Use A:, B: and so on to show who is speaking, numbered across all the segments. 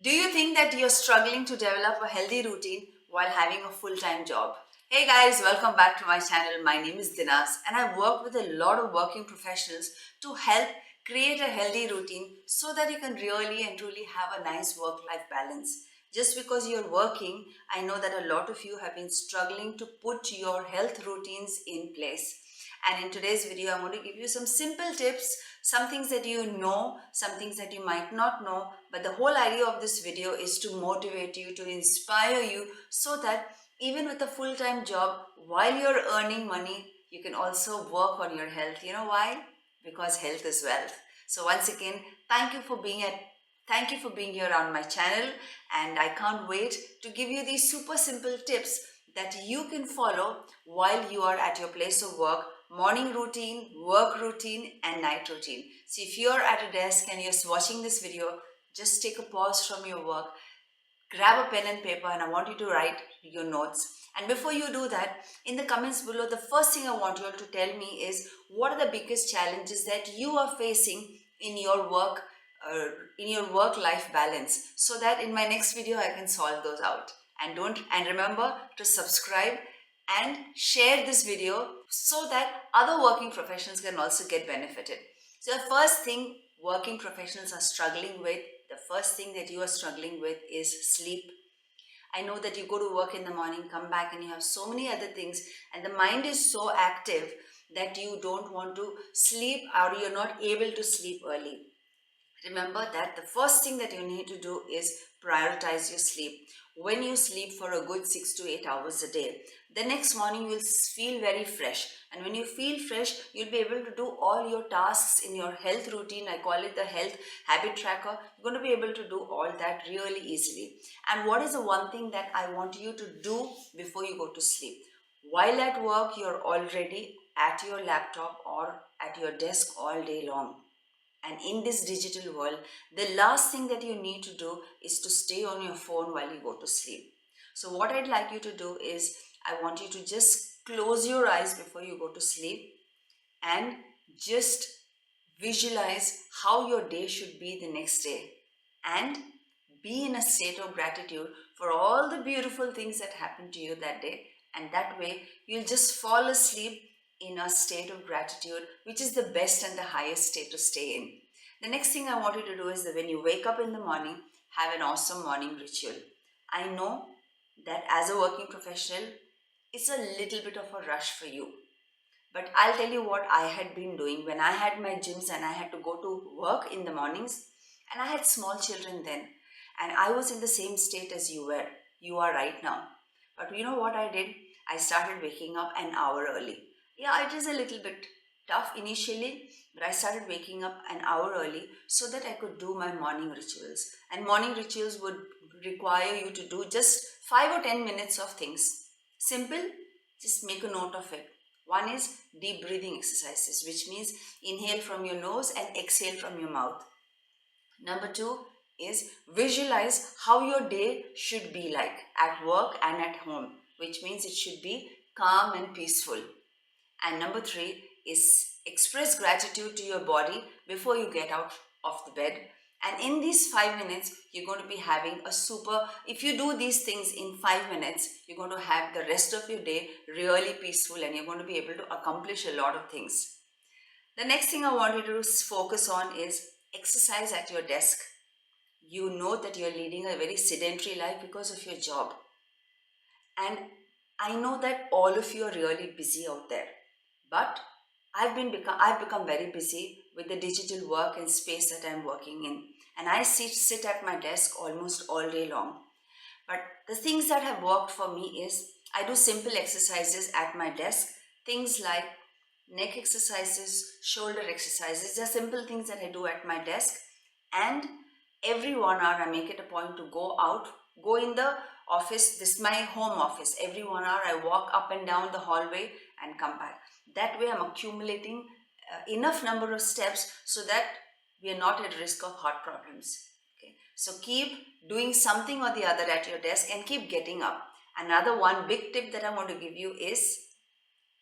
A: Do you think that you're struggling to develop a healthy routine while having a full-time job? Hey guys, welcome back to my channel. My name is DINAZ and I work with a lot of working professionals to help create a healthy routine so that you can really and truly have a nice work-life balance. Just because you're working, I know that a lot of you have been struggling to put your health routines in place. And in today's video, I'm going to give you some simple tips, some things that you know, some things that you might not know. But the whole idea of this video is to motivate you, to inspire you, so that even with a full time job, while you're earning money, you can also work on your health. You know why? Because health is wealth. So, once again, thank you for being here on my channel, and I can't wait to give you these super simple tips that you can follow while you are at your place of work: morning routine, work routine, and night routine. So if you're at a desk and you're watching this video, just take a pause from your work, grab a pen and paper, and I want you to write your notes. And before you do that, in the comments below, the first thing I want you all to tell me is what are the biggest challenges that you are facing in your work, uh, in your work life balance, so that in my next video I can solve those out. And remember to subscribe and share this video so that other working professionals can also get benefited. So the first thing working professionals are struggling with, the first thing that you are struggling with is sleep. I know that you go to work in the morning, come back, and you have so many other things, and the mind is so active that you don't want to sleep or you're not able to sleep early. Remember that the first thing that you need to do is prioritize your sleep. When you sleep for a good 6 to 8 hours a day, the next morning you will feel very fresh. And when you feel fresh, you'll be able to do all your tasks in your health routine. I call it the health habit tracker. You're going to be able to do all that really easily. And what is the one thing that I want you to do before you go to sleep? While at work, you're already at your laptop or at your desk all day long. And in this digital world, the last thing that you need to do is to stay on your phone while you go to sleep. So, what I'd like you to do is, I want you to just close your eyes before you go to sleep and just visualize how your day should be the next day and be in a state of gratitude for all the beautiful things that happened to you that day. And that way, you'll just fall asleep in a state of gratitude, which is the best and the highest state to stay in. The next thing I want you to do is that when you wake up in the morning, have an awesome morning ritual. I know that as a working professional, it's a little bit of a rush for you. But I'll tell you what I had been doing when I had my gyms and I had to go to work in the mornings. And I had small children then. And I was in the same state as you are right now. But you know what I did? I started waking up an hour early. Yeah, it is a little bit tough initially, but I started waking up an hour early so that I could do my morning rituals. And morning rituals would require you to do just 5 or 10 minutes of things. Simple, just make a note of it. One is deep breathing exercises, which means inhale from your nose and exhale from your mouth. Number two is visualize how your day should be like at work and at home, which means it should be calm and peaceful. And number three is express gratitude to your body before you get out of the bed. And in these 5 minutes, you're going to be having a super, if you do these things in 5 minutes, you're going to have the rest of your day really peaceful and you're going to be able to accomplish a lot of things. The next thing I want you to focus on is exercise at your desk. You know that you're leading a very sedentary life because of your job. And I know that all of you are really busy out there. But I've become very busy with the digital work and space that I'm working in. And I sit at my desk almost all day long. But the things that have worked for me is I do simple exercises at my desk, things like neck exercises, shoulder exercises. They're simple things that I do at my desk. And every 1 hour, I make it a point to go out, go in the office. This is my home office. Every 1 hour, I walk up and down the hallway and come back. That way, I'm accumulating enough number of steps so that we are not at risk of heart problems. Okay, so keep doing something or the other at your desk and keep getting up. Another one big tip that I want to give you is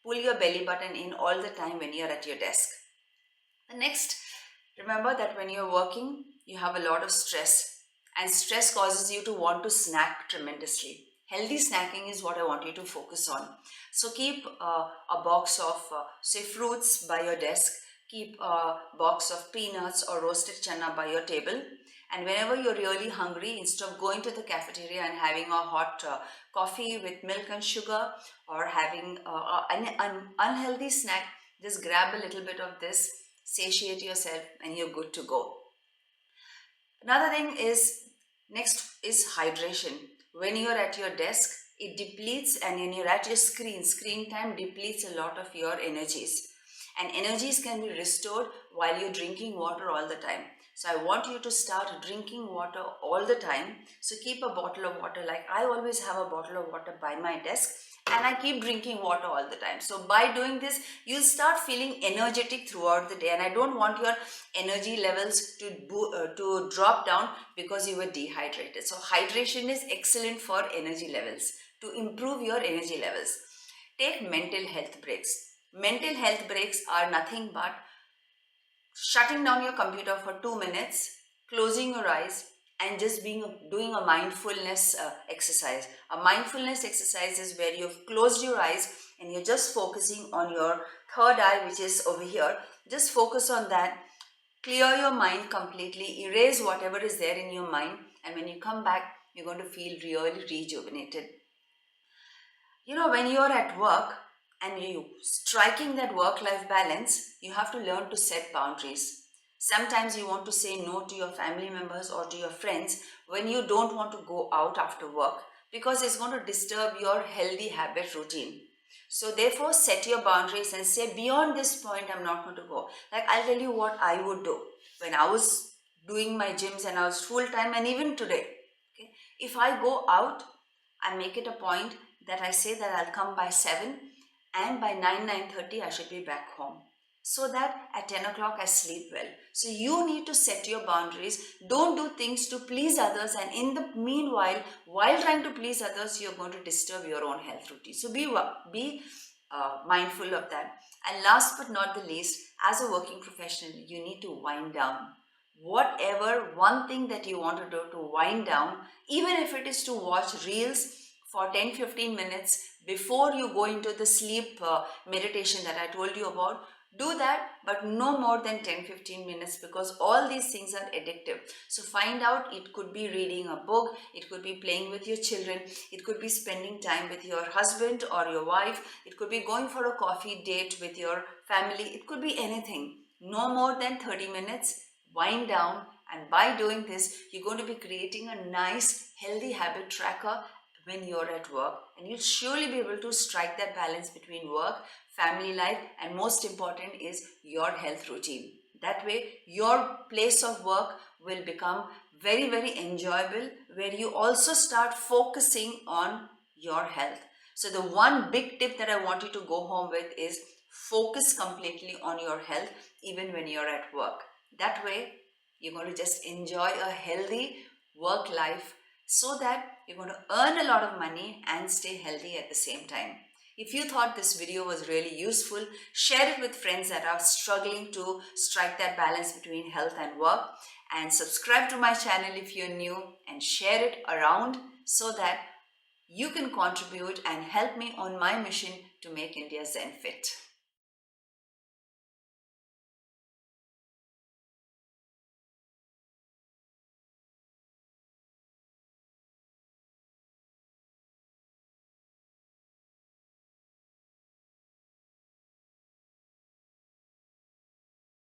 A: pull your belly button in all the time when you're at your desk. The next, remember that when you're working, you have a lot of stress. and stress causes you to want to snack tremendously. Healthy snacking is what I want you to focus on. So keep a box of, say, fruits by your desk. Keep a box of peanuts or roasted chana by your table. And whenever you're really hungry, instead of going to the cafeteria and having a hot coffee with milk and sugar, or having an unhealthy snack, just grab a little bit of this, satiate yourself, and you're good to go. Another thing is, next is hydration. When you're at your desk, it depletes, and when you're at your screen time depletes a lot of your energies. And energies can be restored while you're drinking water all the time. So I want you to start drinking water all the time. So keep a bottle of water. Like I always have a bottle of water by my desk, and I keep drinking water all the time. So by doing this, you'll start feeling energetic throughout the day, and I don't want your energy levels to drop down because you were dehydrated. So hydration is excellent for energy levels, to improve your energy levels. Take mental health breaks. Mental health breaks are nothing but shutting down your computer for 2 minutes, closing your eyes, and just doing a mindfulness exercise. A mindfulness exercise is where you've closed your eyes and you're just focusing on your third eye, which is over here. Just focus on that. Clear your mind completely. Erase whatever is there in your mind. And when you come back, you're going to feel really rejuvenated. You know, when you're at work and you striking that work-life balance, you have to learn to set boundaries. Sometimes you want to say no to your family members or to your friends when you don't want to go out after work, because it's going to disturb your healthy habit routine. So therefore, set your boundaries and say, beyond this point, I'm not going to go. Like, I'll tell you what I would do. When I was doing my gyms and I was full-time, and even today, okay, if I go out, I make it a point that I say that I'll come by 7, and by 9:30 I should be back home, so that at 10 o'clock I sleep well. So you need to set your boundaries. Don't do things to please others, and in the meanwhile, while trying to please others, you're going to disturb your own health routine. So be mindful of that. And last but not the least, as a working professional, you need to wind down. Whatever one thing that you want to do to wind down, even if it is to watch reels for 10-15 minutes before you go into the sleep meditation that I told you about, do that, but no more than 10-15 minutes, because all these things are addictive. So find out. It could be reading a book, it could be playing with your children, it could be spending time with your husband or your wife, it could be going for a coffee date with your family, it could be anything. No more than 30 minutes. Wind down, and by doing this, you're going to be creating a nice healthy habit tracker when you're at work, and you'll surely be able to strike that balance between work, family life, and most important is your health routine. That way, your place of work will become very, very enjoyable, where you also start focusing on your health. So the one big tip that I want you to go home with is focus completely on your health, even when you're at work. That way, you're going to just enjoy a healthy work life, so that you're going to earn a lot of money and stay healthy at the same time. If you thought this video was really useful, share it with friends that are struggling to strike that balance between health and work, and subscribe to my channel if you're new, and share it around so that you can contribute and help me on my mission to make India Zen Fit.